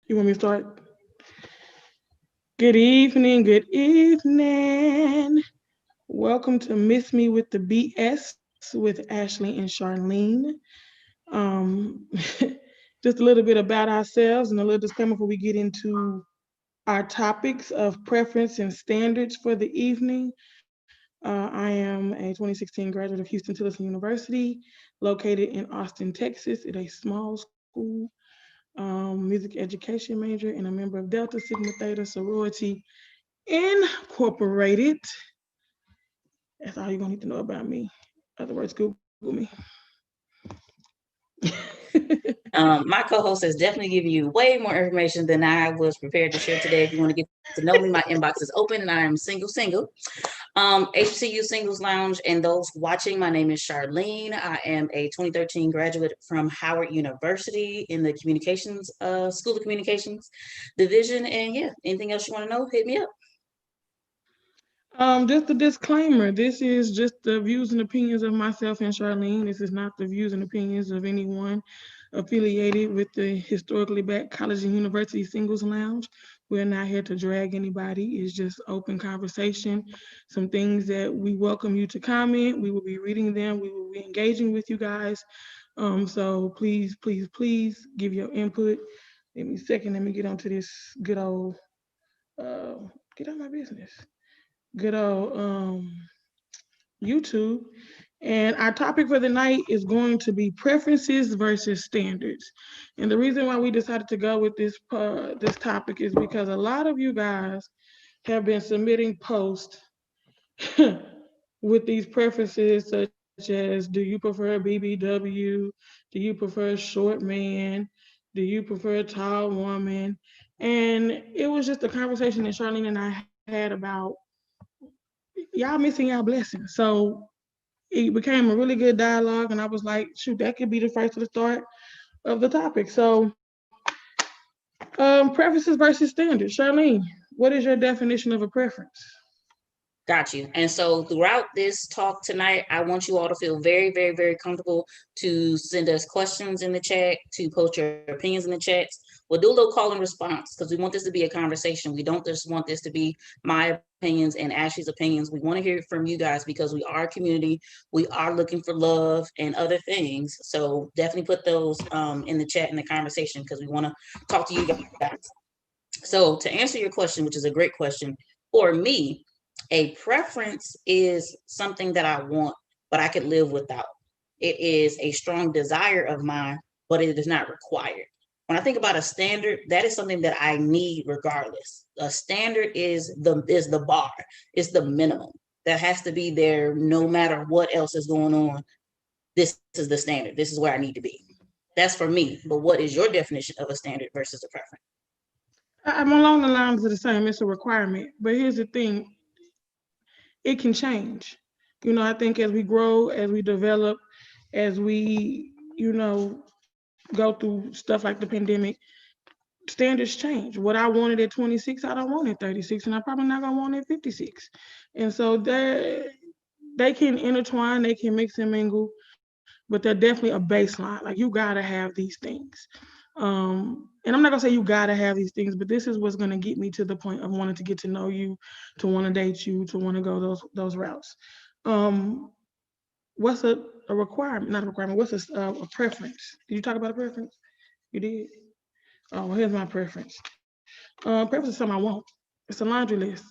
You want me to start? Good evening, good evening. Welcome to Miss Me with the BS with Ashley and Charlene. Um, just a little bit about ourselves and a little disclaimer before we get into our topics of preference and standards for the evening. I am a 2016 graduate of Houston Tillotson University, located in Austin, Texas, at a small school, music education major, and a member of Delta Sigma Theta Sorority Incorporated. That's all you're gonna need to know about me. In other words, Google me. My co-host has definitely given you way more information than I was prepared to share today. If you want to get to know me, my inbox is open and I am single. HBCU Singles Lounge and those watching, my name is Charlene. I am a 2013 graduate from Howard University in the communications, School of Communications division. And yeah, anything else you want to know, hit me up. Just a disclaimer. This is just the views and opinions of myself and Charlene. This is not the views and opinions of anyone affiliated with the historically black college and university singles lounge. We're not here to drag anybody. It's just open conversation. Some things that we welcome you to comment. We will be reading them. We will be engaging with you guys. So please give your input. Give me a second. Let me get onto this good old uh, get out of my business. Good old YouTube. And our topic for the night is going to be preferences versus standards. And the reason why we decided to go with this topic is because a lot of you guys have been submitting posts with these preferences, such as, do you prefer BBW? Do you prefer short man? Do you prefer a tall woman? And it was just a conversation that Charlene and I had about y'all missing y'all blessings. So it became a really good dialogue, and I was like, shoot, that could be the first to the start of the topic. So, preferences versus standards. Charlene, what is your definition of a preference? Got you. And so throughout this talk tonight, I want you all to feel very, very, very comfortable to send us questions in the chat, to post your opinions in the chats. We'll do a little call and response because we want this to be a conversation. We don't just want this to be my opinions and Ashley's opinions. We want to hear from you guys because we are a community. We are looking for love and other things. So definitely put those in the chat in the conversation because we want to talk to you guys. So to answer your question, which is a great question, for me, a preference is something that I want, but I could live without. It is a strong desire of mine, but it is not required. When I think about a standard, that is something that I need regardless. A standard is the bar, it's the minimum that has to be there no matter what else is going on. This is the standard. This is where I need to be. That's for me. But what is your definition of a standard versus a preference? I'm along the lines of the same. It's a requirement. But here's the thing, it can change. I think as we grow, as we develop, as we, go through stuff like the pandemic, standards change. What I wanted at 26, I don't want at 36, and I probably not gonna want at 56. And so they can intertwine, they can mix and mingle, but they're definitely a baseline. Like you gotta have these things. And I'm not gonna say you gotta have these things, but this is what's gonna get me to the point of wanting to get to know you, to want to date you, to want to go those routes. Um, what's a requirement? Not a requirement. What's a preference? Did you talk about a preference? You did. Oh, well, here's my preference. Preference is something I want. It's a laundry list.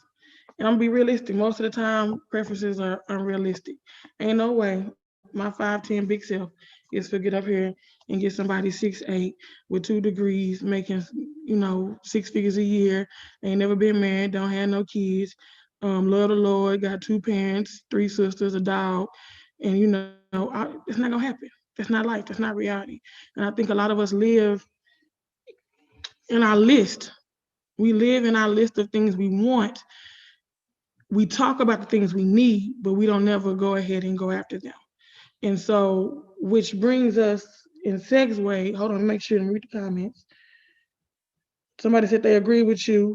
And I'm gonna be realistic. Most of the time, preferences are unrealistic. Ain't no way my 5'10" big self is to get up here and get somebody 6'8" with 2 degrees, making 6 figures a year. Ain't never been married, don't have no kids. Love the Lord, got 2 parents, 3 sisters, a dog, and it's not gonna happen. That's not life. That's not reality. And I think a lot of us live in our list. We live in our list of things we want. We talk about the things we need, but we don't never go ahead and go after them. And so, which brings us in segue, hold on, make sure and read the comments. Somebody said they agree with you.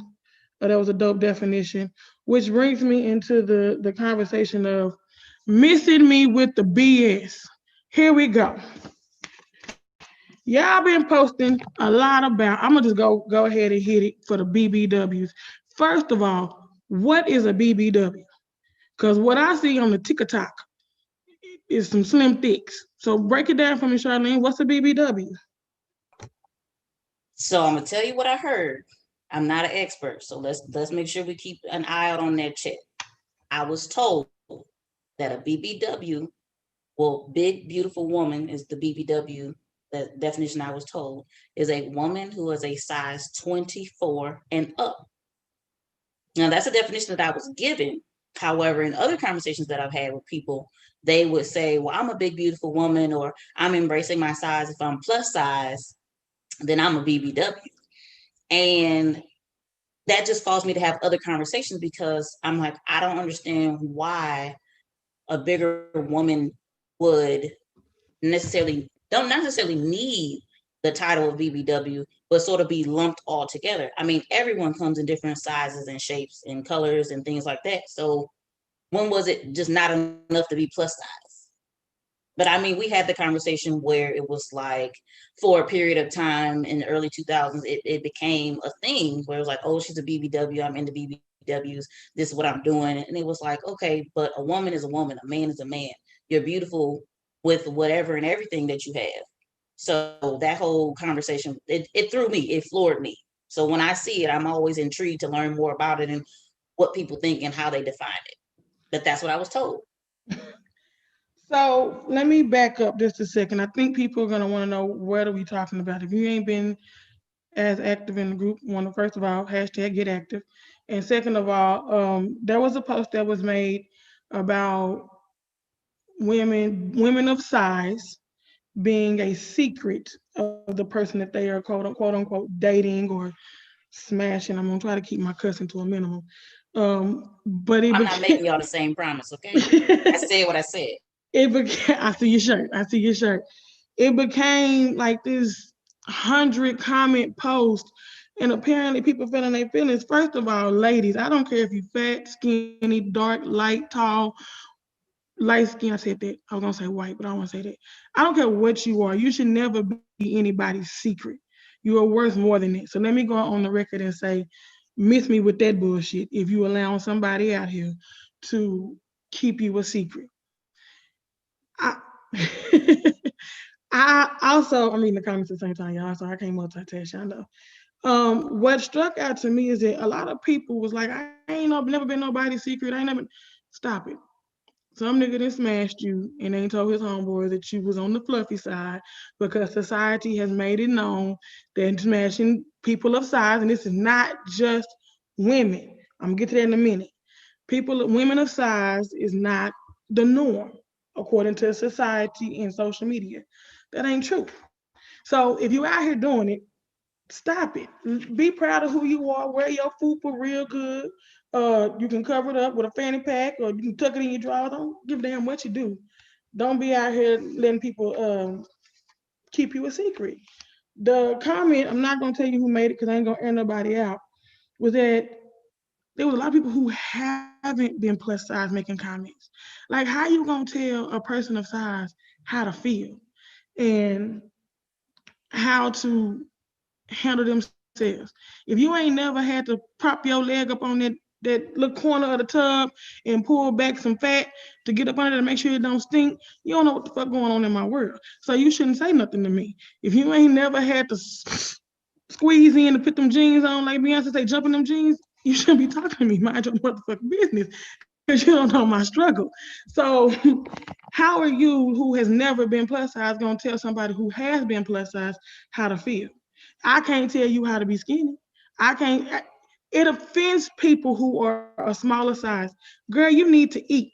That was a dope definition. Which brings me into the conversation of missing me with the BS. Here we go. Yeah, I've been posting a lot about. I'm gonna just go ahead and hit it for the BBWs. First of all, what is a BBW? Because what I see on the TikTok is some slim thicks. So break it down for me, Charlene. What's a BBW? So I'm gonna tell you what I heard. I'm not an expert, so let's make sure we keep an eye out on that chat. I was told that a BBW, well, big beautiful woman is the BBW. The definition I was told is a woman who is a size 24 and up. Now that's a definition that I was given. However, in other conversations that I've had with people, they would say, "Well, I'm a big beautiful woman," or "I'm embracing my size. If I'm plus size, then I'm a BBW." And that just caused me to have other conversations because I'm like, I don't understand why a bigger woman would don't necessarily need the title of BBW, but sort of be lumped all together. I mean, everyone comes in different sizes and shapes and colors and things like that. So when was it just not enough to be plus size? But I mean, we had the conversation where it was like for a period of time in the early 2000s, it became a thing where it was like, oh, she's a BBW, I'm into BBWs, this is what I'm doing. And it was like, okay, but a woman is a woman, a man is a man. You're beautiful with whatever and everything that you have. So that whole conversation, it threw me, it floored me. So when I see it, I'm always intrigued to learn more about it and what people think and how they define it. But that's what I was told. So let me back up just a second. I think people are gonna want to know what are we talking about. If you ain't been as active in the group, want to first of all hashtag get active, and second of all, there was a post that was made about women of size being a secret of the person that they are quote unquote dating or smashing. I'm gonna try to keep my cussing to a minimum. But it I'm not became making y'all the same promise, okay? I said what I said. it became. I see your shirt. I see your shirt. It became like this 100 comment post, and apparently people feeling their feelings. First of all, ladies, I don't care if you fat, skinny, dark, light, tall, light skin. I said that. I was gonna say white, but I don't want to say that. I don't care what you are. You should never be anybody's secret. You are worth more than that. So let me go on the record and say, miss me with that bullshit. If you allowing somebody out here to keep you a secret, I. I also, I'm reading the comments at the same time, y'all, so I can't multitask, y'all know. What struck out to me is that a lot of people was like, I ain't never been nobody's secret. I ain't never, stop it. Some nigga that smashed you and ain't told his homeboy that you was on the fluffy side because society has made it known that smashing people of size, and this is not just women. I'm gonna get to that in a minute. Women of size is not the norm according to society and social media. That ain't true. So if you out here doing it, stop it. Be proud of who you are. Wear your fupa real good. You can cover it up with a fanny pack, or you can tuck it in your drawers. Don't give a damn what you do. Don't be out here letting people keep you a secret. The comment, I'm not gonna tell you who made it because I ain't gonna air nobody out, was that there was a lot of people who haven't been plus size making comments. Like, how you gonna tell a person of size how to feel and how to handle themselves? If you ain't never had to prop your leg up on that little corner of the tub and pull back some fat to get up under it to make sure it don't stink, you don't know what the fuck going on in my world. So you shouldn't say nothing to me. If you ain't never had to squeeze in to put them jeans on, like Beyonce say, jump in them jeans, you shouldn't be talking to me. Mind your motherfucking business, because you don't know my struggle. So, how are you, who has never been plus size, gonna tell somebody who has been plus size how to feel? I can't tell you how to be skinny. I can't. It offends people who are a smaller size. Girl, you need to eat.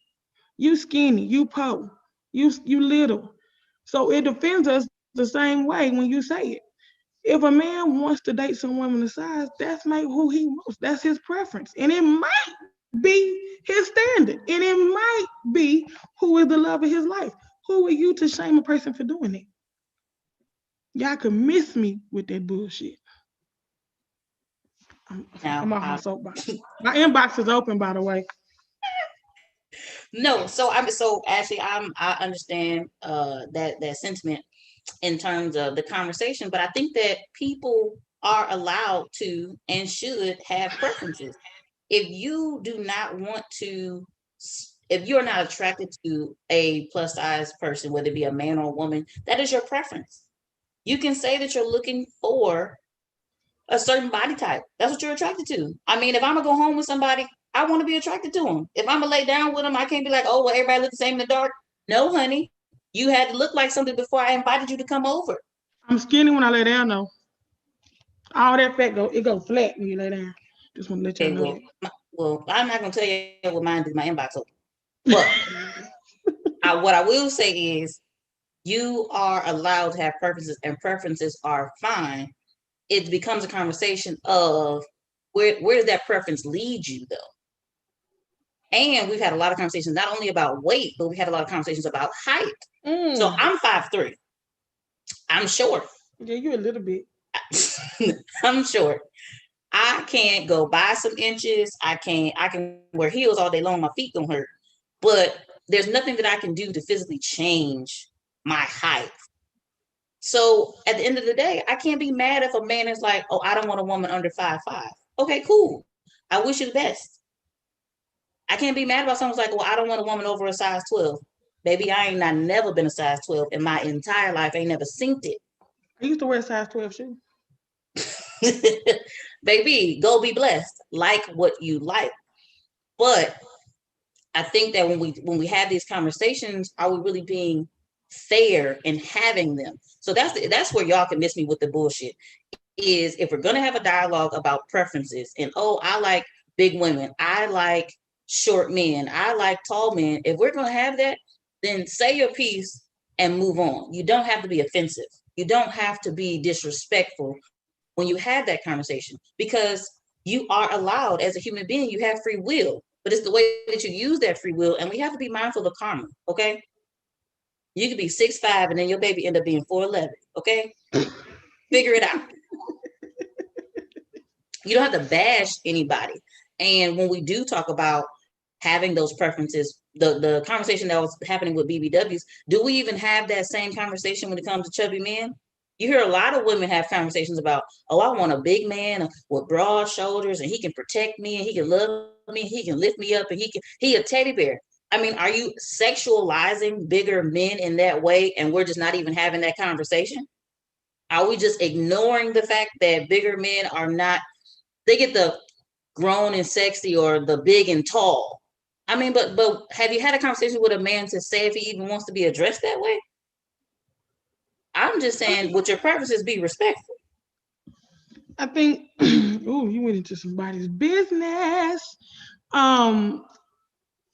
You skinny. You po. You little. So it offends us the same way when you say it. If a man wants to date some woman of size, that's like who he wants. That's his preference. And it might be his standard. And it might be who is the love of his life. Who are you to shame a person for doing it? Y'all can miss me with that bullshit. I'm Now, off my soapbox. My inbox is open, by the way. no, so I understand that sentiment. in terms of the conversation, but I think that people are allowed to and should have preferences. If you do not want to, if you're not attracted to a plus size person, whether it be a man or a woman, that is your preference. You can say that you're looking for a certain body type. That's what you're attracted to. I mean, if I'm gonna go home with somebody, I want to be attracted to them. If I'm gonna lay down with them, I can't be like, oh, well, everybody look the same in the dark. No, honey, you had to look like something before I invited you to come over. I'm skinny when I lay down though. All that fat go flat when you lay down. Just want to let y'all Okay, know that. well, I'm not gonna tell you what mine is. My inbox open, but what I will say is, you are allowed to have preferences, and preferences are fine. It becomes a conversation of where does that preference lead you, though? And we've had a lot of conversations not only about weight, but we had a lot of conversations about height. So I'm 5'3". I'm short. Yeah, you a little bit. I'm short. I can't go buy some inches. I can wear heels all day long. My feet don't hurt. But there's nothing that I can do to physically change my height. So at the end of the day, I can't be mad if a man is like, oh, I don't want a woman under 5'5". Okay, cool. I wish you the best. I can't be mad about someone's like, well, I don't want a woman over a size 12. Baby, I ain't not never been a size 12 in my entire life. I ain't never synced it. I used to wear a size 12 shoe. Baby, go be blessed. Like what you like. But I think that when we have these conversations, are we really being fair in having them? So that's where y'all can miss me with the bullshit. Is if we're gonna have a dialogue about preferences and oh, I like big women, I like short men, I like tall men. If we're gonna have that, then say your piece and move on. You don't have to be offensive. You don't have to be disrespectful when you have that conversation, because you are allowed as a human being, you have free will, but it's the way that you use that free will, and we have to be mindful of karma. Okay, you could be 6'5" and then your baby end up being 4'11". Okay, figure it out. You don't have to bash anybody. And when we do talk about having those preferences, the conversation that was happening with BBWs, do we even have that same conversation when it comes to chubby men? You hear a lot of women have conversations about, oh, I want a big man with broad shoulders, and he can protect me, and he can love me, he can lift me up, and he a teddy bear. I mean, are you sexualizing bigger men in that way, and we're just not even having that conversation? Are we just ignoring the fact that bigger men are not, they get the grown and sexy or the big and tall? I mean, but have you had a conversation with a man to say if he even wants to be addressed that way? I'm just saying, with your preferences, be respectful. I think, oh, you went into somebody's business. Um,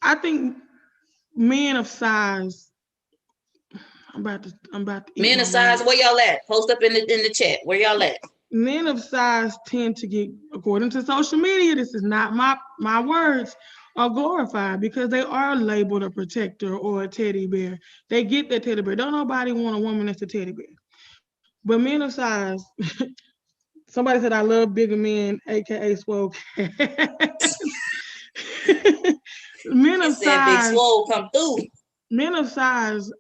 I think men of size. I'm about to eat Men my of size, words. where y'all at? Post up in the chat. Where y'all at? Men of size tend to get, according to social media, this is not my words, are glorified because they are labeled a protector or a teddy bear. They get that teddy bear. Don't nobody want a woman that's a teddy bear. But men of size, somebody said I love bigger men, aka swole cats. men He of said Big size, Swole come through. men of size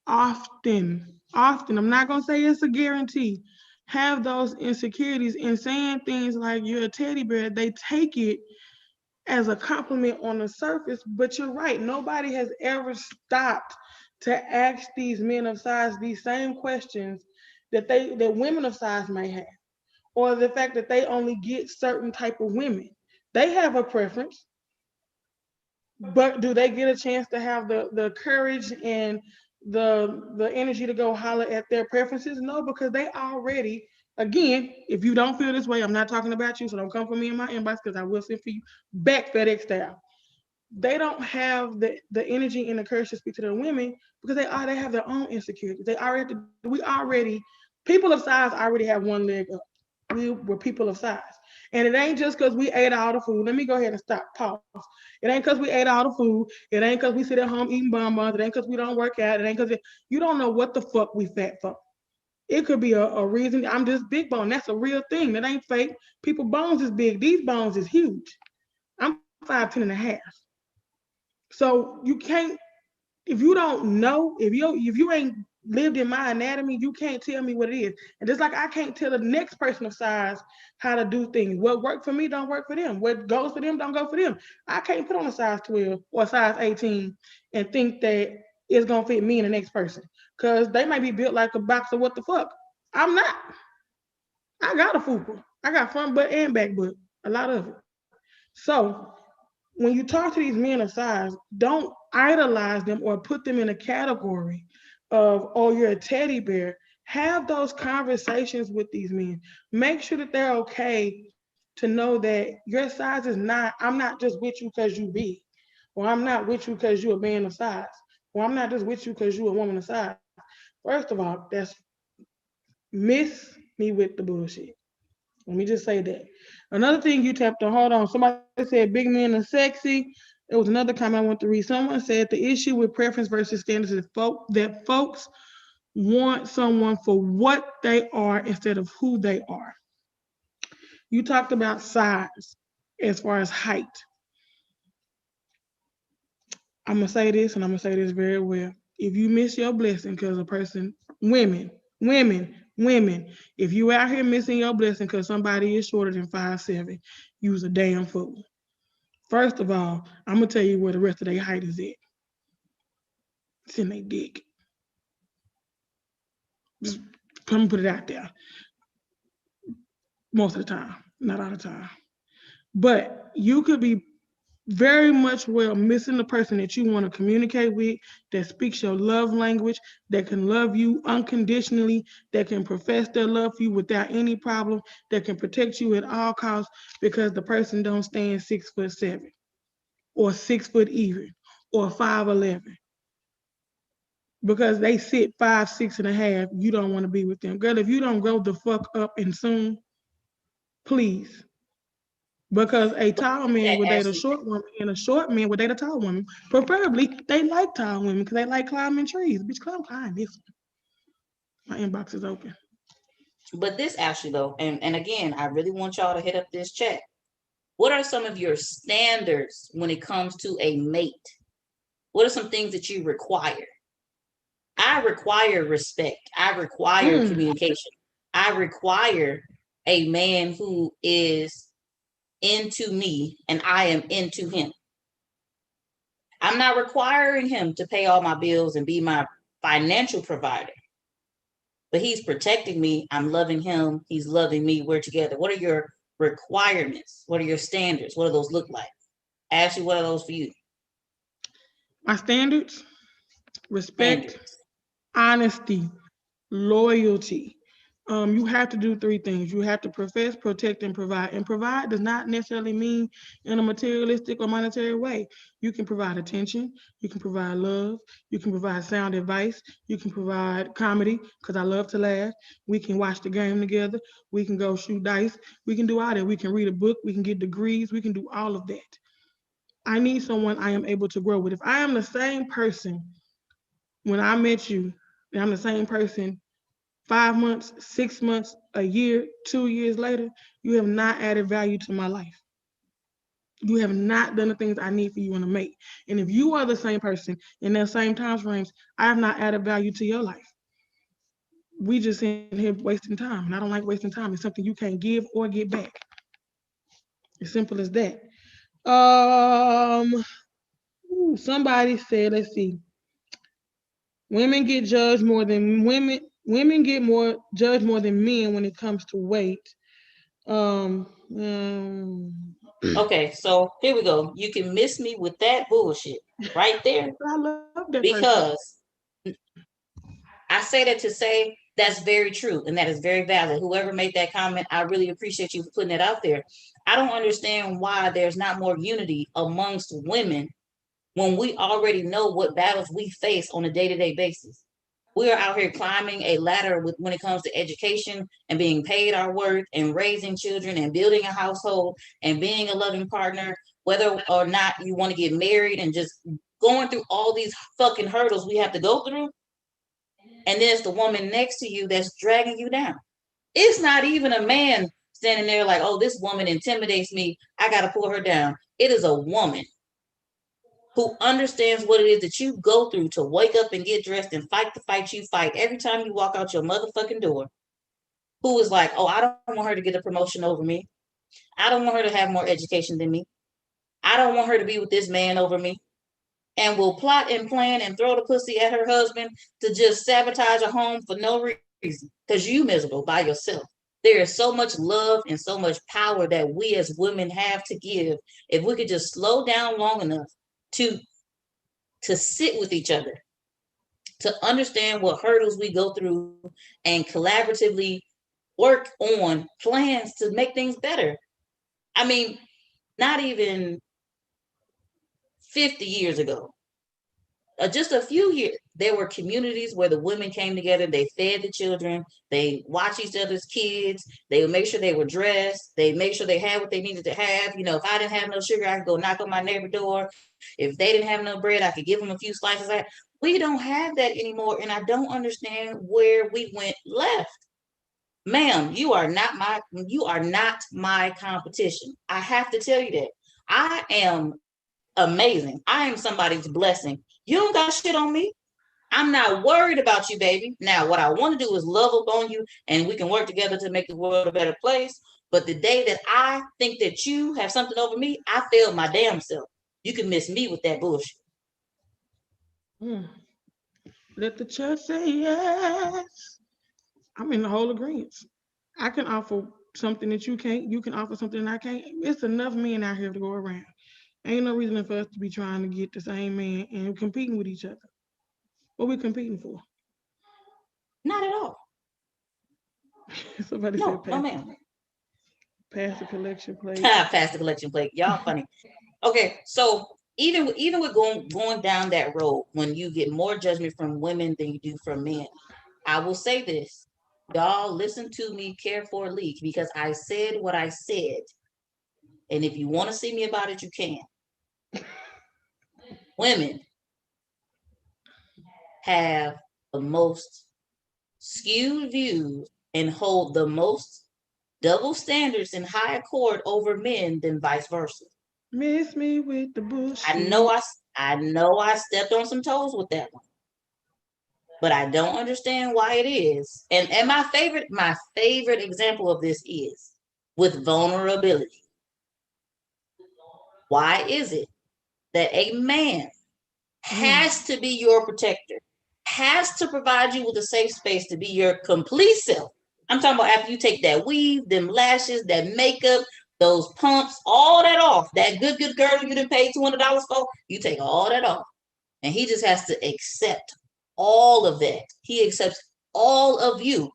often, I'm not gonna say it's a guarantee, have those insecurities and saying things like you're a teddy bear, they take it as a compliment on the surface, but you're right. Nobody has ever stopped to ask these men of size these same questions that women of size may have, or the fact that they only get certain type of women. They have a preference, but do they get a chance to have the courage and the energy to go holler at their preferences? No, because they already, again, if you don't feel this way, I'm not talking about you, so don't come for me in my inbox because I will send for you back FedEx style. They don't have the energy and the courage to speak to their women because they have their own insecurities. We already, people of size already have one leg up. We're people of size. And it ain't just because we ate all the food. Let me go ahead and stop. Pause. It ain't because we ate all the food. It ain't because we sit at home eating bonbons. It ain't because we don't work out. It ain't because you don't know what the fuck we fat for. It could be a reason. I'm just big bone. That's a real thing. That ain't fake. People bones is big. These bones is huge. I'm 5'10" and a half. So you can't, if you don't know, if you ain't lived in my anatomy, you can't tell me what it is. And just like I can't tell the next person of size how to do things. What worked for me don't work for them. What goes for them don't go for them. I can't put on a size 12 or a size 18 and think that it's gonna fit me and the next person. Cause they might be built like a box of what the fuck. I'm not. I got a fupa. I got front butt and back butt. A lot of it. So when you talk to these men of size, don't idolize them or put them in a category of, oh, you're a teddy bear. Have those conversations with these men. Make sure that they're okay to know that your size is not, I'm not just with you because you big, or I'm not with you because you're a man of size, or I'm not just with you because you're a woman of size. First of all, that's miss me with the bullshit. Let me just say that. Another thing you tapped on, hold on. Somebody said big men are sexy. There was another comment I want to read. Someone said the issue with preference versus standards is that folks want someone for what they are instead of who they are. You talked about size as far as height. I'm going to say this and I'm going to say this very well. If you miss your blessing because a person, women, women, if you out here missing your blessing because somebody is shorter than 5'7", you's a damn fool. First of all, I'm gonna tell you where the rest of their height is at. It's in their dick. Just come and put it out there. Most of the time, not all the time. But you could be very much well missing the person that you want to communicate with, that speaks your love language, that can love you unconditionally, that can profess their love for you without any problem, that can protect you at all costs because the person don't stand 6'7" or 6 foot even or 5'11". Because they sit 5'6.5", you don't want to be with them. Girl, if you don't grow the fuck up and soon, please. Because a tall man would date a Ashley, short woman, and a short man would date a tall woman. Preferably, they like tall women because they like climbing trees. Bitch, climb this one. My inbox is open. but this Ashley though, and again, I really want y'all to hit up this chat. What are some of your standards when it comes to a mate? What are some things that you require? I require respect. I require Mm. communication. I require a man who is into me and I am into him. I'm not requiring him to pay all my bills and be my financial provider, but he's protecting me. I'm loving him. He's loving me. We're together. What are your requirements? What are your standards? What do those look like? Ashley, what are those for you? My standards: respect, Standards. honesty, loyalty. You have to do three things. You have to profess, protect, and provide. And provide does not necessarily mean in a materialistic or monetary way. You can provide attention, you can provide love, you can provide sound advice, you can provide comedy, because I love to laugh. We can watch the game together, we can go shoot dice, we can do all that. We can read a book, we can get degrees, we can do all of that. I need someone I am able to grow with. If I am the same person when I met you, and I'm the same person 5 months, 6 months, a year, 2 years later, you have not added value to my life. You have not done the things I need for you in a mate. And if you are the same person in that same time frames, I have not added value to your life. We just in here wasting time. And I don't like wasting time. It's something you can't give or get back. As simple as that. Somebody said, let's see. Women get judged more than women. Women get more judged more than men when it comes to weight. Um, um, Okay, so here we go. You can miss me with that bullshit right there I love that person. because I say that to say that's very true and that is very valid. Whoever made that comment, I really appreciate you for putting it out there. I don't understand why there's not more unity amongst women when we already know what battles we face on a day-to-day basis. We are out here climbing a ladder with when it comes to education and being paid our worth and raising children and building a household and being a loving partner, whether or not you want to get married and just going through all these fucking hurdles we have to go through. And then it's the woman next to you that's dragging you down. It's not even a man standing there like, oh, this woman intimidates me. I got to pull her down. It is a woman who understands what it is that you go through to wake up and get dressed and fight the fight you fight every time you walk out your motherfucking door, who is like, oh, I don't want her to get a promotion over me. I don't want her to have more education than me. I don't want her to be with this man over me. And will plot and plan and throw the pussy at her husband to just sabotage a home for no reason because you miserable by yourself. There is so much love and so much power that we as women have to give if we could just slow down long enough to sit with each other, to understand what hurdles we go through and collaboratively work on plans to make things better. I mean, not even 50 years ago, just a few years, there were communities where the women came together, they fed the children, they watched each other's kids, they would make sure they were dressed, they made sure they had what they needed to have. You know, if I didn't have no sugar, I could go knock on my neighbor's door. If they didn't have no bread, I could give them a few slices. We don't have that anymore, and I don't understand where we went left. Ma'am, you are not my competition. I have to tell you that. I am amazing. I am somebody's blessing. You don't got shit on me. I'm not worried about you, baby. Now, what I want to do is love up on you, and we can work together to make the world a better place. But the day that I think that you have something over me, I failed my damn self. You can miss me with that bullshit. Let the church say yes. I'm in the whole agreement. I can offer something that you can't. You can offer something that I can't. It's enough men out here to go around. Ain't no reason for us to be trying to get the same man and competing with each other. What we competing for? Not at all. Somebody No, said no, ma'am. Pass the collection plate. Pass the collection plate. Y'all funny. Okay, so even with going down that road, when you get more judgment from women than you do from men, I will say this. Y'all listen to me carefully because I said what I said. And if you want to see me about it, you can. Women have the most skewed views and hold the most double standards and high accord over men than vice versa. Miss me with the bullshit. I know I stepped on some toes with that one. But I don't understand why it is. And my favorite example of this is with vulnerability. Why is it that a man has to be your protector, has to provide you with a safe space to be your complete self? I'm talking about after you take that weave, them lashes, that makeup, those pumps, all that off, that good girl you didn't pay $200 for, you take all that off. And he just has to accept all of that. He accepts all of you.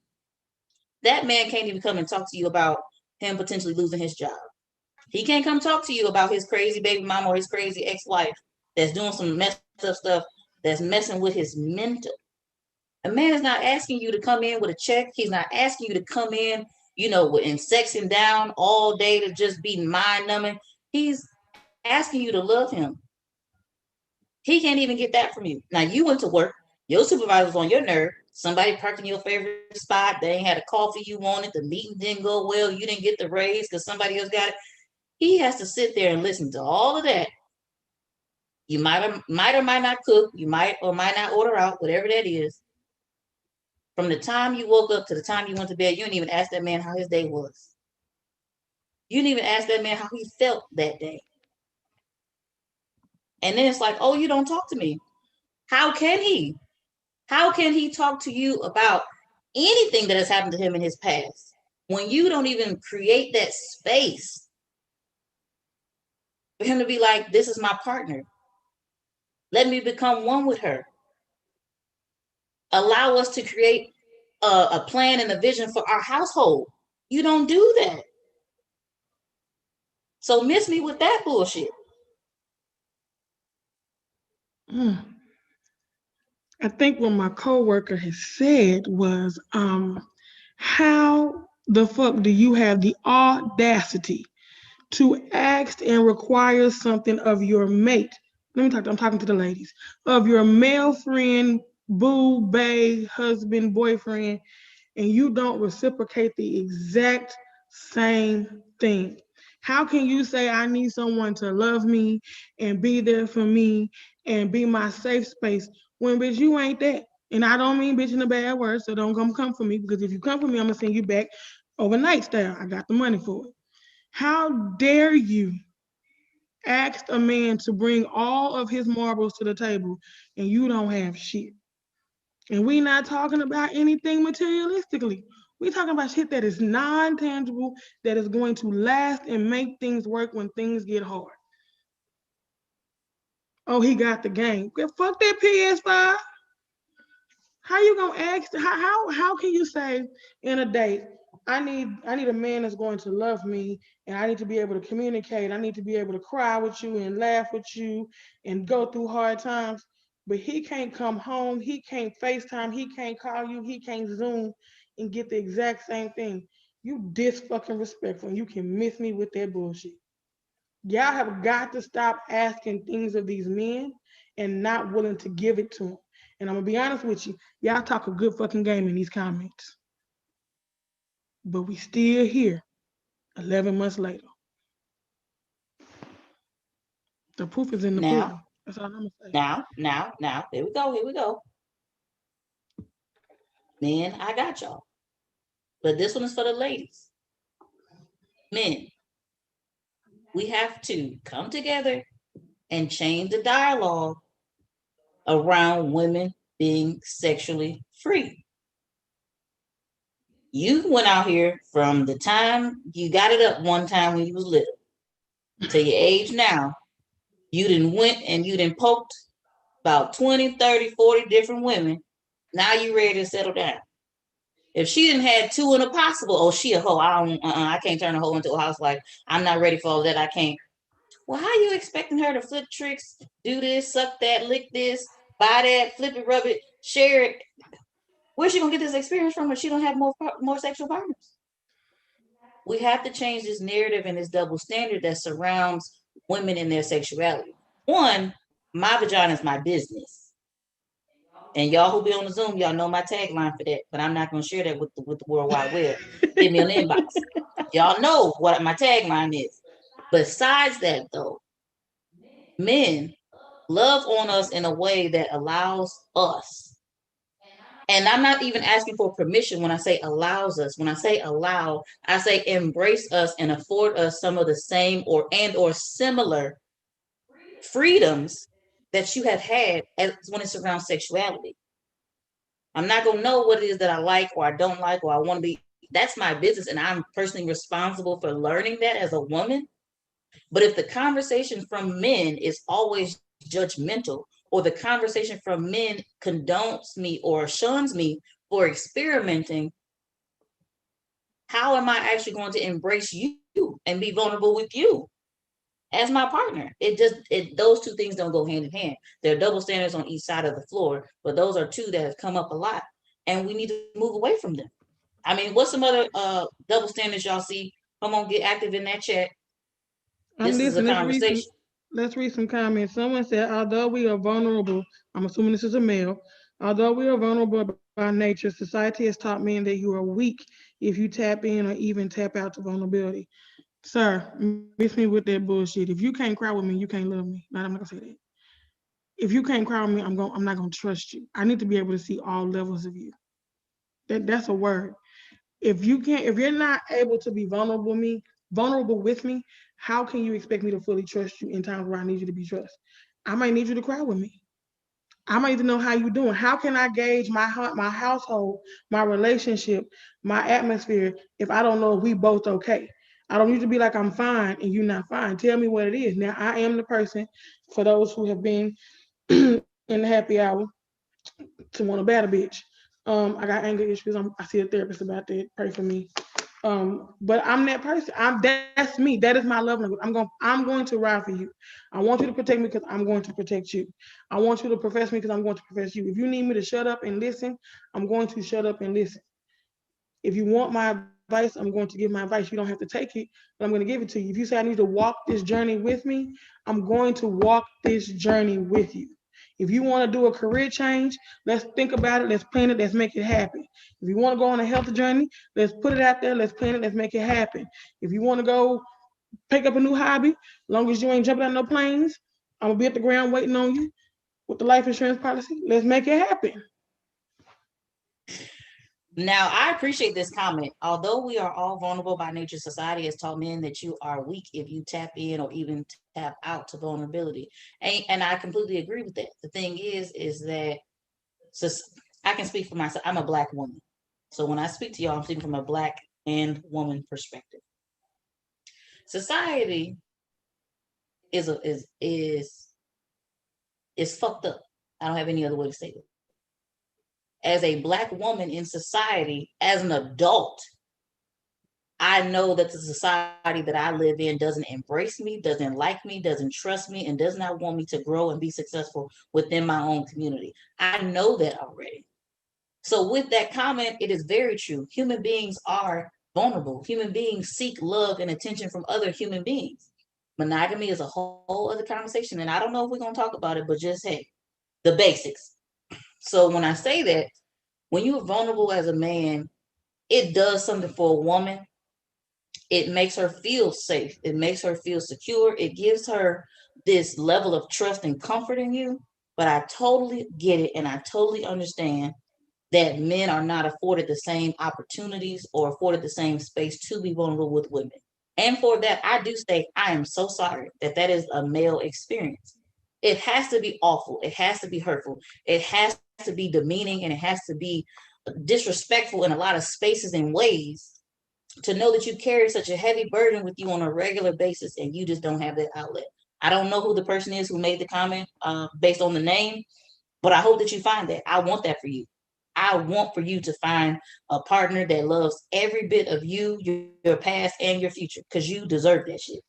That man can't even come and talk to you about him potentially losing his job. He can't come talk to you about his crazy baby mama or his crazy ex-wife that's doing some messed up stuff that's messing with his mental. A man is not asking you to come in with a check. He's not asking you to come in, and sex him down all day to just be mind numbing. He's asking you to love him. He can't even get that from you. Now, you went to work. Your supervisor was on your nerve. Somebody parked in your favorite spot. They ain't had a coffee you wanted. The meeting didn't go well. You didn't get the raise because somebody else got it. He has to sit there and listen to all of that. You might or might not cook. You might or might not order out, whatever that is. From the time you woke up to the time you went to bed, you didn't even ask that man how his day was. You didn't even ask that man how he felt that day. And then it's like, oh, you don't talk to me. How can he? How can he talk to you about anything that has happened to him in his past when you don't even create that space for him to be like, this is my partner. Let me become one with her. Allow us to create a plan and a vision for our household. You don't do that. So miss me with that bullshit. I think what my coworker has said was, how the fuck do you have the audacity to ask and require something of your mate? I'm talking to the ladies, of your male friend, boo, bae, husband, boyfriend, and you don't reciprocate the exact same thing. How can you say I need someone to love me and be there for me and be my safe space when, bitch, you ain't that? And I don't mean bitch in a bad word, so don't come for me, because if you come for me, I'm gonna send you back overnight style. I got the money for it. How dare you ask a man to bring all of his marbles to the table and you don't have shit? And we not talking about anything materialistically. We talking about shit that is non-tangible, that is going to last and make things work when things get hard. Oh, he got the game. Fuck that PS5. How you gonna ask? How can you say in a date, I need a man that's going to love me, and I need to be able to communicate. I need to be able to cry with you and laugh with you and go through hard times. But he can't come home. He can't FaceTime. He can't call you. He can't Zoom and get the exact same thing. You dis fucking respectful, and you can miss me with that bullshit. Y'all have got to stop asking things of these men and not willing to give it to them. And I'm gonna be honest with you, y'all talk a good fucking game in these comments, but we still here 11 months later. The proof is in the pudding. Now, That's all I'm gonna say. now, here we go, here we go. Men, I got y'all. But this one is for the ladies. Men, we have to come together and change the dialogue around women being sexually free. You went out here from the time you got it up one time when you was little to your age now. You done went and you done poked about 20, 30, 40 different women. Now you ready to settle down. If she didn't had two in a possible, oh, she a hoe. I can't turn a hoe into a housewife. I'm not ready for all that. I can't. Well, how you expecting her to flip tricks, do this, suck that, lick this, buy that, flip it, rub it, share it? Where's she gonna get this experience from if she don't have more sexual partners? We have to change this narrative and this double standard that surrounds women and their sexuality. One, my vagina is my business. And y'all who be on the Zoom, y'all know my tagline for that, but I'm not going to share that with the World Wide Web. Hit me on the inbox. Y'all know what my tagline is. Besides that, though, men love on us in a way that allows us. And I'm not even asking for permission when I say allows us. When I say allow, I say embrace us and afford us some of the same or similar freedoms that you have had when it surrounds sexuality. I'm not going to know what it is that I like or I don't like or I want to be. That's my business. And I'm personally responsible for learning that as a woman. But if the conversation from men is always judgmental, or the conversation from men condones me or shuns me for experimenting, how am I actually going to embrace you and be vulnerable with you as my partner? Those two things don't go hand in hand. There are double standards on each side of the floor, but those are two that have come up a lot, and we need to move away from them. I mean, what's some other double standards y'all see? Come on, get active in that chat. I'm This is a listening. conversation. Let's read some comments. Someone said, although we are vulnerable, I'm assuming this is a male. Although we are vulnerable by nature, society has taught men that you are weak if you tap in or even tap out to vulnerability. Sir, miss me with that bullshit. If you can't cry with me, you can't love me. Not, I'm not gonna say that. If you can't cry with me, I'm not gonna trust you. I need to be able to see all levels of you. That's a word. If you're not able to be vulnerable with me, how can you expect me to fully trust you in times where I need you to be trusted? I might need you to cry with me. I might need to know how you're doing. How can I gauge my household, my relationship, my atmosphere if I don't know if we both okay? I don't need to be like I'm fine and you're not fine. Tell me what it is. Now I am the person, for those who have been in the happy hour, to want to bat a bitch. I got anger issues. I see a therapist about that. Pray for me. But I'm that person. That's me. That is my love language. I'm going to ride for you. I want you to protect me because I'm going to protect you. I want you to profess me because I'm going to profess you. If you need me to shut up and listen, I'm going to shut up and listen. If you want my advice, I'm going to give my advice. You don't have to take it, but I'm going to give it to you. If you say I need to walk this journey with me, I'm going to walk this journey with you. If you want to do a career change, let's think about it. Let's plan it. Let's make it happen. If you want to go on a health journey, let's put it out there. Let's plan it. Let's make it happen. If you want to go pick up a new hobby. Long as you ain't jumping out no planes, I'm gonna be at the ground waiting on you with the life insurance policy. Let's make it happen. Now, I appreciate this comment. Although we are all vulnerable by nature, society has taught men that you are weak if you tap in or even tap out to vulnerability. And I completely agree with that. The thing is that so I can speak for myself. I'm a Black woman. So when I speak to y'all, I'm speaking from a Black and woman perspective. Society is fucked up. I don't have any other way to say it. As a Black woman in society, as an adult, I know that the society that I live in doesn't embrace me, doesn't like me, doesn't trust me, and does not want me to grow and be successful within my own community. I know that already. So, with that comment, it is very true. Human beings are vulnerable. Human beings seek love and attention from other human beings. Monogamy is a whole other conversation, and I don't know if we're going to talk about it, but just hey, the basics. So, when I say that, when you're vulnerable as a man, it does something for a woman. It makes her feel safe. It makes her feel secure. It gives her this level of trust and comfort in you. But I totally get it and I totally understand that men are not afforded the same opportunities or afforded the same space to be vulnerable with women. And for that, I do say I am so sorry that that is a male experience. It has to be awful. It has to be hurtful. It has to be demeaning and it has to be disrespectful in a lot of spaces and ways to know that you carry such a heavy burden with you on a regular basis and you just don't have that outlet. I don't know who the person is who made the comment based on the name, but I hope that you find that. I want that for you. I want for you to find a partner that loves every bit of you, your past, and your future, because you deserve that shit.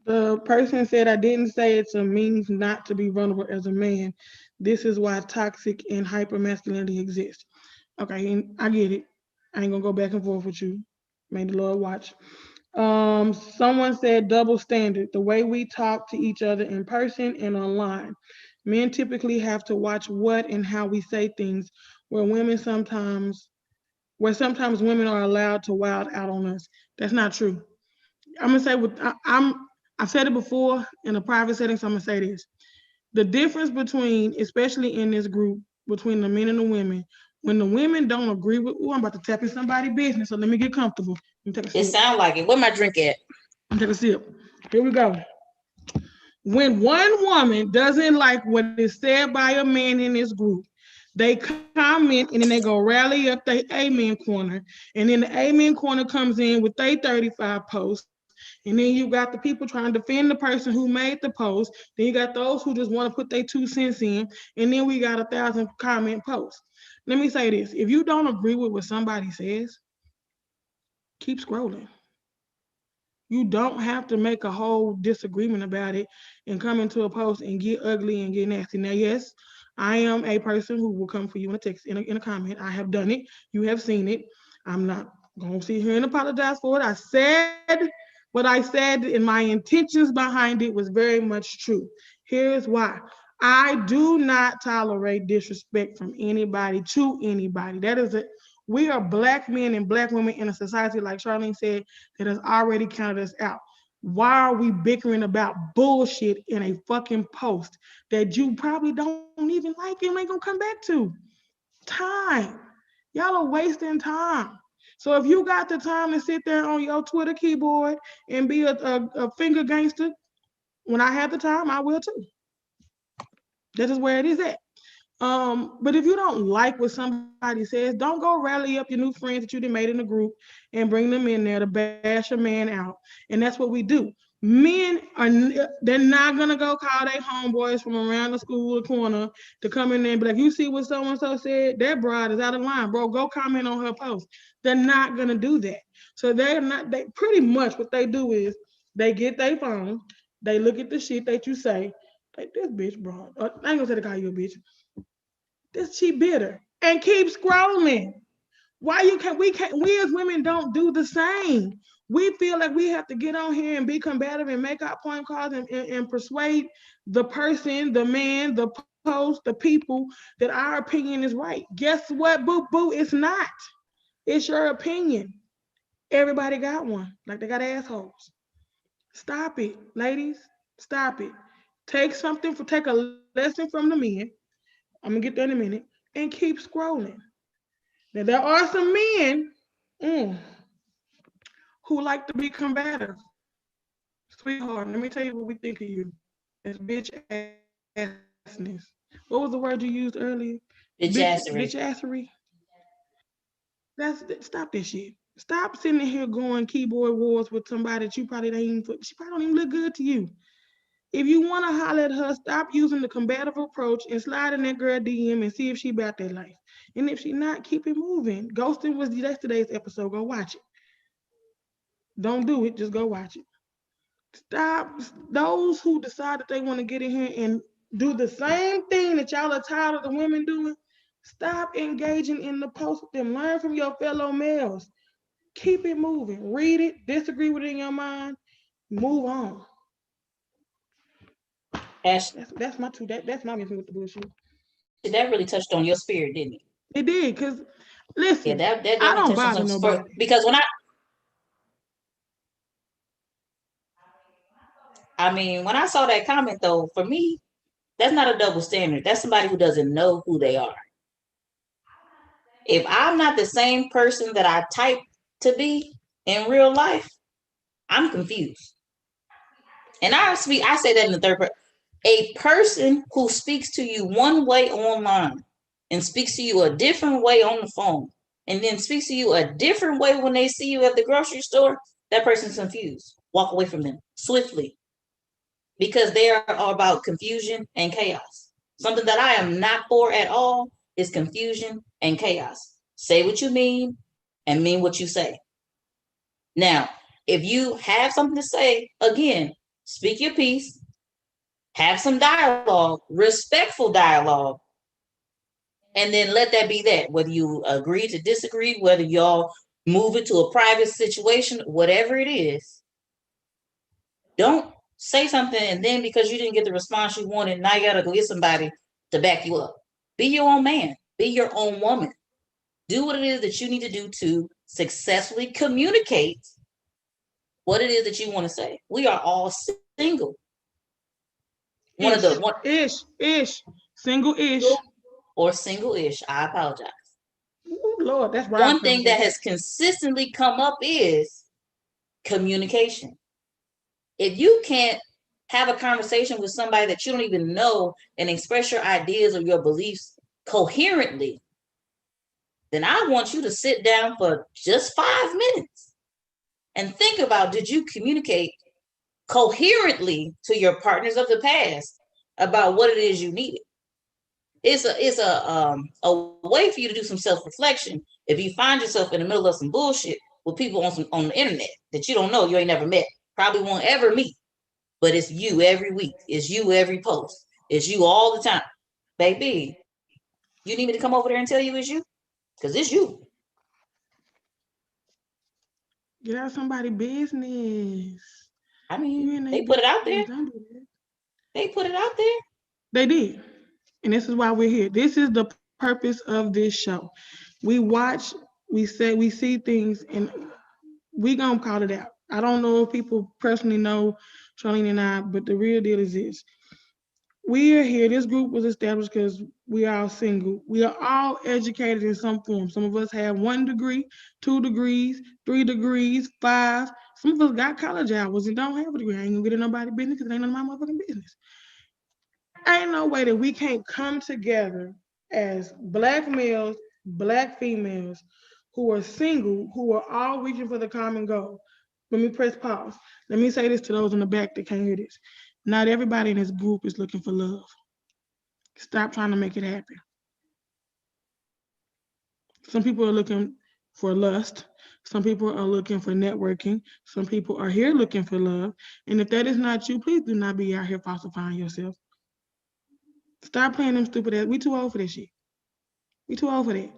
The person said, I didn't say it's a means not to be vulnerable as a man. This is why toxic and hypermasculinity exist. Okay, and I get it. I ain't gonna go back and forth with you. May the Lord watch. Someone said double standard, the way we talk to each other in person and online. Men typically have to watch what and how we say things, where women sometimes, where sometimes women are allowed to wild out on us. That's not true. I'm gonna say I've said it before in a private setting, so I'm gonna say this. The difference between, especially in this group, between the men and the women, when the women don't agree with, oh, I'm about to tap in somebody's business, so let me get comfortable. Let me take a It sip. sounds like it. Where my drink at? Let me take a sip. Here we go. When one woman doesn't like what is said by a man in this group, they comment and then they go rally up the amen corner, and then the amen corner comes in with their 35 posts, and then you got the people trying to defend the person who made the post. Then you got those who just want to put their 2 cents in, and then we got 1,000 comment posts. Let me say this: if you don't agree with what somebody says, keep scrolling. You don't have to make a whole disagreement about it and come into a post and get ugly and get nasty. Now, yes, I am a person who will come for you in a text, in a comment. I have done it. You have seen it. I'm not going to sit here and apologize for it. I said what I said, and my intentions behind it was very much true. Here's why. I do not tolerate disrespect from anybody to anybody. That is a We are Black men and Black women in a society, like Charlene said, that has already counted us out. Why are we bickering about bullshit in a fucking post that you probably don't even like and ain't gonna come back to? Time. Y'all are wasting time. So if you got the time to sit there on your Twitter keyboard and be a finger gangster, when I have the time, I will too. That is where it is at. But if you don't like what somebody says, don't go rally up your new friends that you done made in the group and bring them in there to bash a man out. And that's what we do. Men are they're not gonna go call their homeboys from around the school corner to come in there and be like, you see what so and so said? That broad is out of line, bro. Go comment on her post. They're not gonna do that. So they're not. They pretty much what they do is they get their phone, they look at the shit that you say. Like this bitch, bro. I ain't gonna say to call you a bitch. This she bitter and keep scrolling. Why you can't? We as women don't do the same. We feel like we have to get on here and be combative and make our point calls and persuade the person, the man, the post, the people that our opinion is right. Guess what, boo boo? It's not. It's your opinion. Everybody got one, like they got assholes. Stop it, ladies. Stop it. Take a lesson from the men. I'm gonna get there in a minute, and keep scrolling. Now there are some men mm, who like to be combative. Sweetheart, let me tell you what we think of you. It's bitch assness. What was the word you used earlier? Bitch Bitchassery. assery. Stop that shit. Stop sitting here going keyboard wars with somebody that you probably don't even she probably don't even look good to you. If you want to holler at her, stop using the combative approach and slide in that girl DM and see if she about that life. And if she not, keep it moving. Ghosting was yesterday's episode. Go watch it. Don't do it. Just go watch it. Stop. Those who decide that they want to get in here and do the same thing that y'all are tired of the women doing, stop engaging in the post with them. Learn from your fellow males. Keep it moving. Read it. Disagree with it in your mind. Move on. Ash, That's my two. That's my mission with the bullshit. that really touched on your spirit, didn't it? It did, cause Yeah, listen, that I definitely don't touched on bother some nobody. because when I saw that comment though, for me, that's not a double standard. That's somebody who doesn't know who they are. If I'm not the same person that I type to be in real life, I'm confused. And I say that in the third person. A person who speaks to you one way online and speaks to you a different way on the phone and then speaks to you a different way when they see you at the grocery store, that person's confused. Walk away from them swiftly because they are all about confusion and chaos. Something that I am not for at all is confusion and chaos. Say what you mean and mean what you say. Now, if you have something to say, again, speak your piece, have some dialogue, respectful dialogue, and then let that be that. Whether you agree to disagree, whether y'all move it to a private situation, whatever it is, don't say something and then because you didn't get the response you wanted, now you gotta go get somebody to back you up. Be your own man, be your own woman. Do what it is that you need to do to successfully communicate what it is that you want to say. We are all single. Ish, ish, single ish. Or single-ish. I apologize. Ooh, Lord, that's Rob's One thing that conversation. has consistently come up is communication. If you can't have a conversation with somebody that you don't even know and express your ideas or your beliefs coherently, then I want you to sit down for just 5 minutes and think about, did you communicate coherently to your partners of the past about what it is you needed? It's a way for you to do some self-reflection if you find yourself in the middle of some bullshit with people on the internet that you don't know, you ain't never met, probably won't ever meet, but it's you every week, it's you every post, it's you all the time. Baby, you need me to come over there and tell you it's you? Because it's you. Get out somebody's business. I You mean, in their they put it out there. business. Don't do that. They put it out there. They did. And this is why we're here. This is the purpose of this show. We watch, we see things, and we gonna call it out. I don't know if people personally know Charlene and I, but the real deal is this. We are here. This group was established because we are all single. We are all educated in some form. Some of us have 1 degree, 2 degrees, 3 degrees, five. Some of us got college hours and don't have a degree. I ain't gonna get in nobody's business because it ain't none of my motherfucking business. Ain't no way that we can't come together as black males, black females who are single, who are all reaching for the common goal. Let me press pause. Let me say this to those in the back that can't hear this. Not everybody in this group is looking for love. Stop trying to make it happen. Some people are looking for lust. Some people are looking for networking. Some people are here looking for love. And if that is not you, please do not be out here falsifying yourself. Stop playing them stupid ass. We too old for this shit. We too old for that.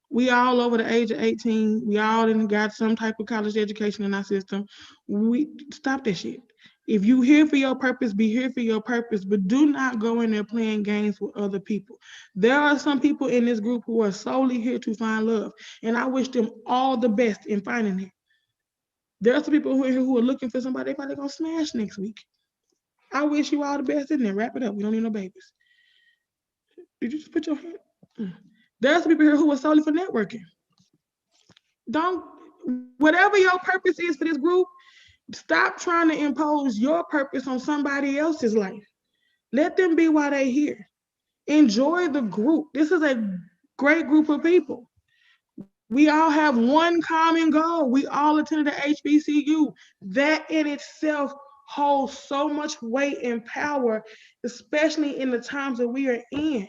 We all over the age of 18. We all done got some type of college education in our system. We stop that shit. If you here for your purpose, be here for your purpose, but do not go in there playing games with other people. There are some people in this group who are solely here to find love, and I wish them all the best in finding it. There are some people who are looking for somebody they probably gonna smash next week. I wish you all the best in there. Wrap it up. We don't need no babies. Did you just put your hand? Mm. There are some people here who are solely for networking. Don't whatever your purpose is for this group, stop trying to impose your purpose on somebody else's life. Let them be why they here. Enjoy the group. This is a great group of people. We all have one common goal. We all attended the HBCU. That in itself holds so much weight and power, especially in the times that we are in.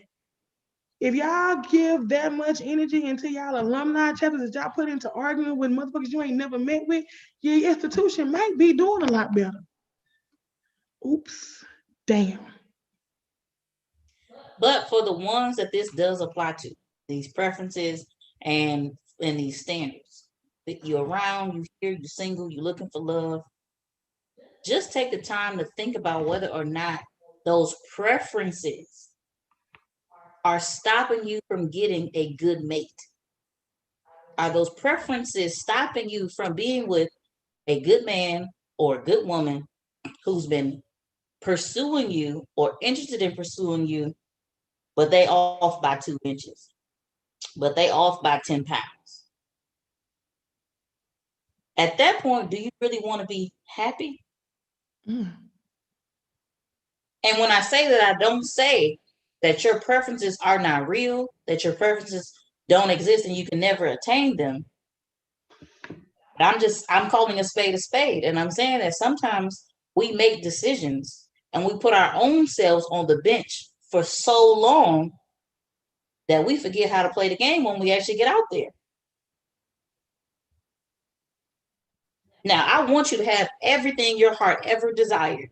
If y'all give that much energy into y'all alumni chapters that y'all put into arguing with motherfuckers you ain't never met with, your institution might be doing a lot better. Oops. Damn. But for the ones that this does apply to, these preferences and these standards, that you're around, you here, you're single, you're looking for love, just take the time to think about whether or not those preferences are stopping you from getting a good mate. Are those preferences stopping you from being with a good man or a good woman who's been pursuing you or interested in pursuing you, but they off by 2 inches, but they off by 10 pounds? At that point, do you really want to be happy? Mm. And when I say that, I don't say that your preferences are not real, that your preferences don't exist and you can never attain them. I'm calling a spade, and I'm saying that sometimes we make decisions and we put our own selves on the bench for so long that we forget how to play the game when we actually get out there. Now, I want you to have everything your heart ever desired,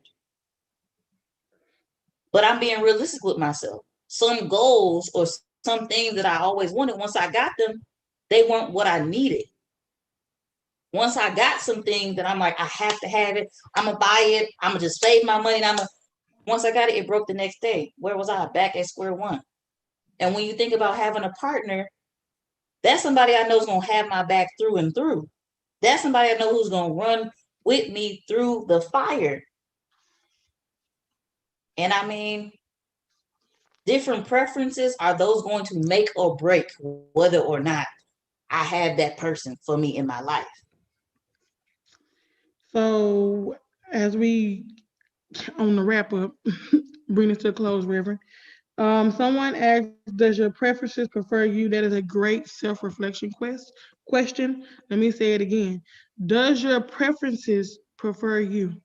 but I'm being realistic with myself. Some goals or some things that I always wanted, once I got them, they weren't what I needed. Once I got some things that I'm like, I have to have it, I'm gonna buy it, I'm gonna just save my money, and once I got it, it broke the next day. Where was I? Back at square one. And when you think about having a partner, that's somebody I know is gonna have my back through and through. That's somebody I know who's gonna run with me through the fire. And I mean, different preferences, are those going to make or break whether or not I have that person for me in my life? So as we on the wrap up, bring this to a close, Reverend. Someone asked, "Does your preferences prefer you?" That is a great self-reflection question. Let me say it again. Does your preferences prefer you?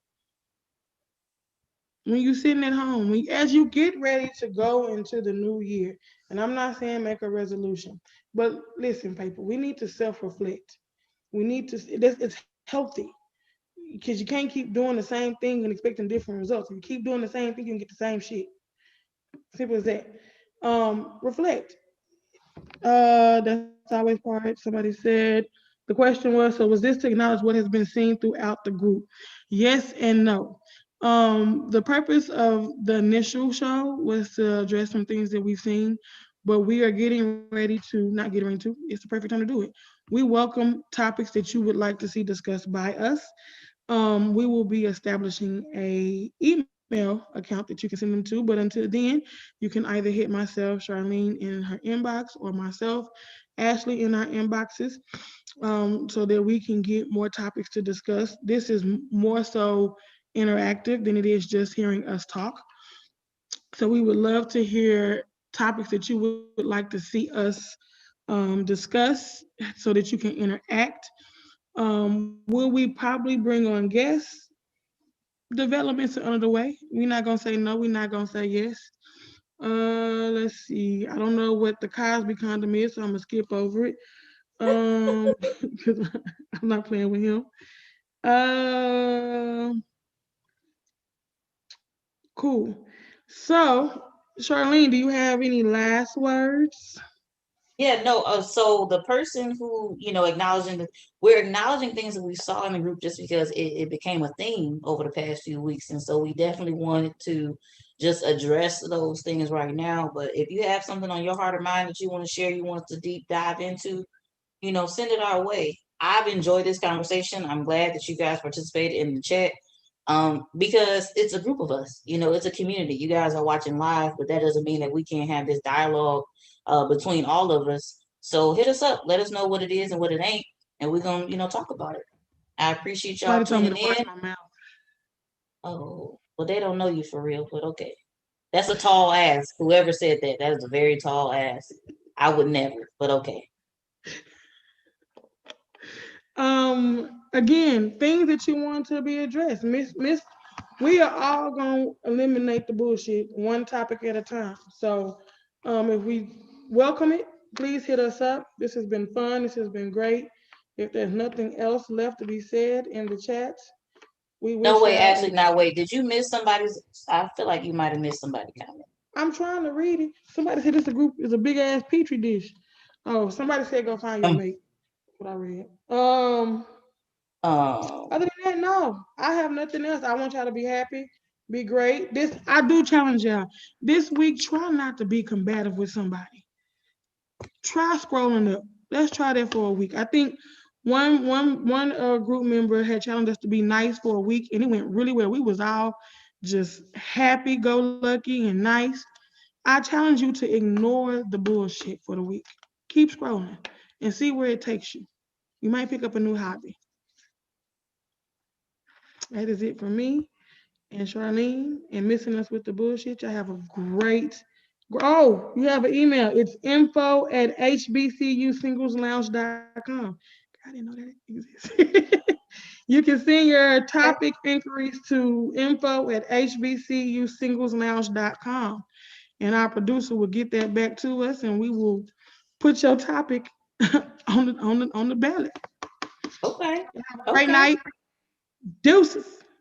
When you're sitting at home, as you get ready to go into the new year, and I'm not saying make a resolution, but listen, people, we need to self-reflect. We need to. It's healthy because you can't keep doing the same thing and expecting different results. If you keep doing the same thing, you can get the same shit. Simple as that. Reflect. That's always part. Somebody said the question was, so was this to acknowledge what has been seen throughout the group? Yes and no. The purpose of the initial show was to address some things that we've seen, but we are getting ready to not getting ready to. It's the perfect time to do it. We welcome topics that you would like to see discussed by us. We will be establishing a email account that you can send them to. But until then, you can either hit myself, Charlene, in her inbox, or myself, Ashley, in our inboxes, so that we can get more topics to discuss. This is more so interactive than it is just hearing us talk. So we would love to hear topics that you would like to see us discuss so that you can interact. Will we probably bring on guests? Developments are under the way. We're not gonna say no. We're not gonna say yes. Let's see. I don't know what the Cosby condom is, so I'm gonna skip over it. Because I'm not playing with him. Um, cool. So, Charlene, do you have any last words? Yeah, no. So the person who, we're acknowledging things that we saw in the group just because it became a theme over the past few weeks. And so we definitely wanted to just address those things right now. But if you have something on your heart or mind that you want to share, you want us to deep dive into, send it our way. I've enjoyed this conversation. I'm glad that you guys participated in the chat. Because it's a group of us, it's a community. You guys are watching live, but that doesn't mean that we can't have this dialogue between all of us. So hit us up, let us know what it is and what it ain't, and we're gonna, talk about it. I appreciate y'all Somebody told me tuning to watch in. my mouth. Oh, well, they don't know you for real, but okay. That's a tall ask. Whoever said that, that is a very tall ask. I would never, but okay. Again, things that you want to be addressed. Miss, we are all gonna eliminate the bullshit one topic at a time. So if we welcome it, please hit us up. This has been fun. This has been great. If there's nothing else left to be said in the chats, we No, wish wait, y'all. Ashley, now wait. Did you miss somebody's? I feel like you might have missed somebody's comment. I'm trying to read it. Somebody said this a group is a big ass petri dish. Oh, somebody said go find your mate. That's what I read. Other than that, no, I have nothing else. I want y'all to be happy, be great. This I do challenge y'all. This week, try not to be combative with somebody. Try scrolling up. Let's try that for a week. I think one group member had challenged us to be nice for a week, and it went really well. We was all just happy, go lucky, and nice. I challenge you to ignore the bullshit for the week. Keep scrolling and see where it takes you. You might pick up a new hobby. That is it for me and Charlene and missing us with the bullshit. Y'all have a great. Oh, you have an email. It's info@hbcusingleslounge.com. I didn't know that exists. You can send your topic inquiries to info@hbcusingleslounge.com. And our producer will get that back to us, and we will put your topic on the ballot. Okay. Have a great Okay. night. Deuces.